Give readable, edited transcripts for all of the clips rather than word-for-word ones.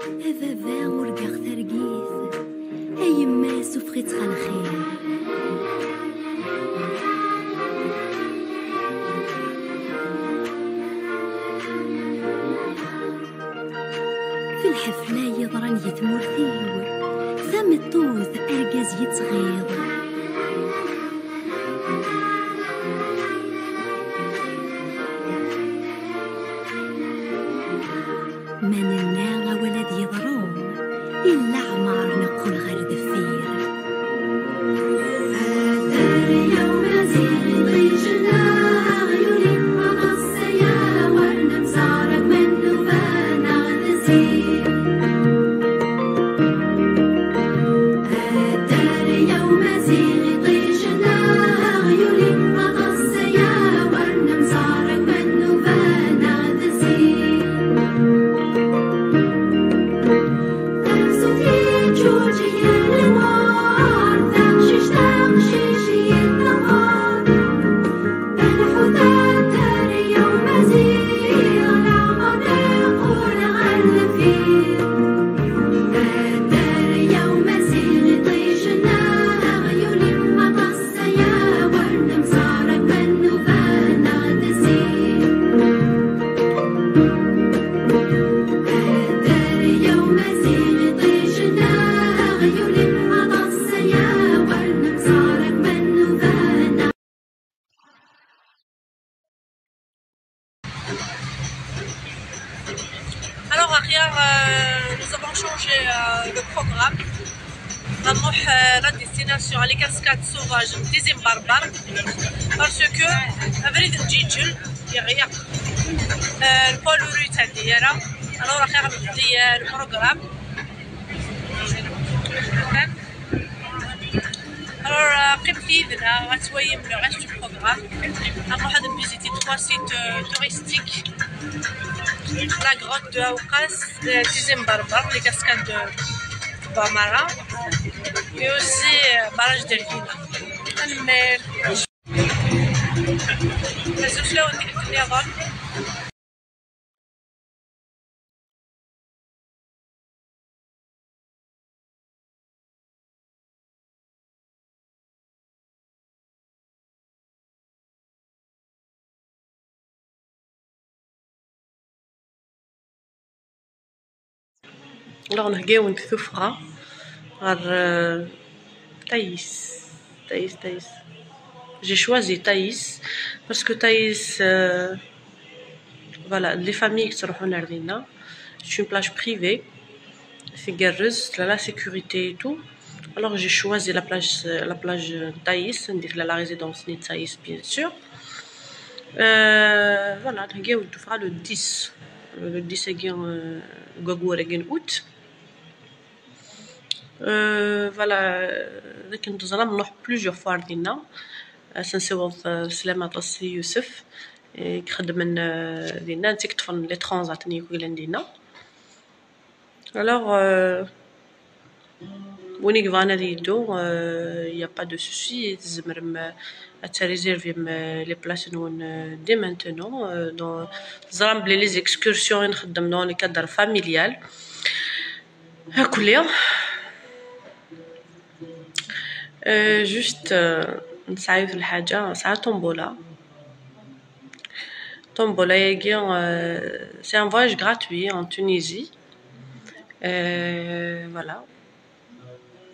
أبابا ورقاغ ترقيث أيما سفرت الخير في الحفلة يضرن يتمرثيو ثم الطوز أرقاز يتغيظ من الناغ ولد يضروم إلا عمار نقول غير دفير هذا اليوم زين ضيجنا عيوني مغص يا ورنا مزارك من نوفانا غنزير هذا اليوم زين ضيجنا عيوني مغص يا ورنا مزارك من نوفانا غنزير Alors Akhiyar, nous avons changé le programme. نروح la destination les cascades sauvages des Barbares parce que أبرد الجيجل يغيق البولوري تاع الديارة. alors أخيرا نبدي البروغرام. alors قبل يدنا غتويم لو reste du programme. نروح نفيزيتي 3 sites touristiques. La grotte de Aoukas, des Barbares, les cascades de Bamara et aussi barrage d'Elvina. Mais les fleurs de l'Europe. Alors نهجاو نتثفرة غير Thaïs. J'ai choisi Thaïs parce que Thaïs, voilà, les familles qui sont là, c'est une plage privée, c'est garreuse, la sécurité et tout. Alors j'ai choisi la plage Thaïs, la résidence de Thaïs bien sûr. Voilà, نهجاو نتثفرة le 10. Le 10 août. Voilà, لكن نتظلم نروح plusieurs fois لدينا سنسيوض سلامة السي يوسف يخدم لدينا نتكتفن لي ترانزات نيكو لدينا. alors وينيك فانا ديدو y a pas de souci تزمرم تريزيرفي لي بلاص نون دي مانتونون دون زرام بلي لي زيكسكورسيون نخدم دون لي كادر فاميليال هاكوليا جوست نسعيو في الحاجه ساعه طومبولا ياكي سي ان فواياج غراتوي en Tunisie. voilà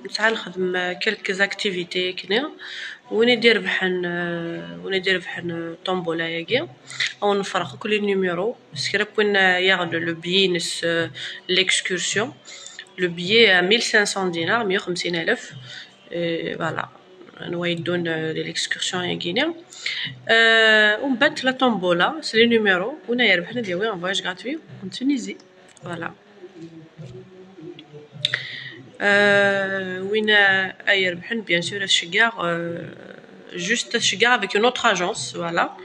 نسعى نخدم كلكز اكتيفيتي كنا وندير بحن طومبولا ياكي او نفرغ كل نيميرو سكراب وين ياخذ لو بيي نس ليكسكورسيون لو بيي 1500 دينار 150,000 فوالا نويدون ليكسكورسيون ياكينا ومن بعد لا طومبولا سي لي نيميرو ونا يربحنا ديوي ان فواياج غراتوي en Tunisie. فوالا وين يربحن بيان سور الشقاق juste الشقاق avec une autre agence. voilà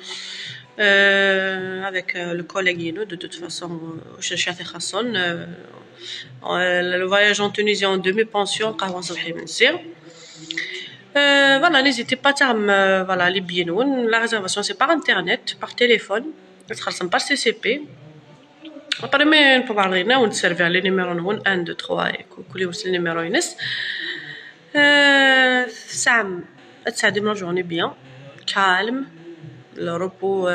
avec le collègue de toute façon شاشات خاصون le voyage en Tunisie en demi-pension قهوة صبحي بنصير. voilà n'hésitez pas à voilà les billets la réservation c'est par internet par téléphone تخلصن par CCP après mais pour parler là on servir les numéros 1 2 3 كل يوصل numéro ينس Sam تساعدني la journée bien calme le repos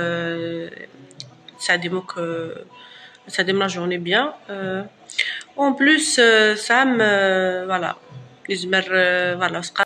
تساعدني la journée bien en plus Sam voilà يزمر voilà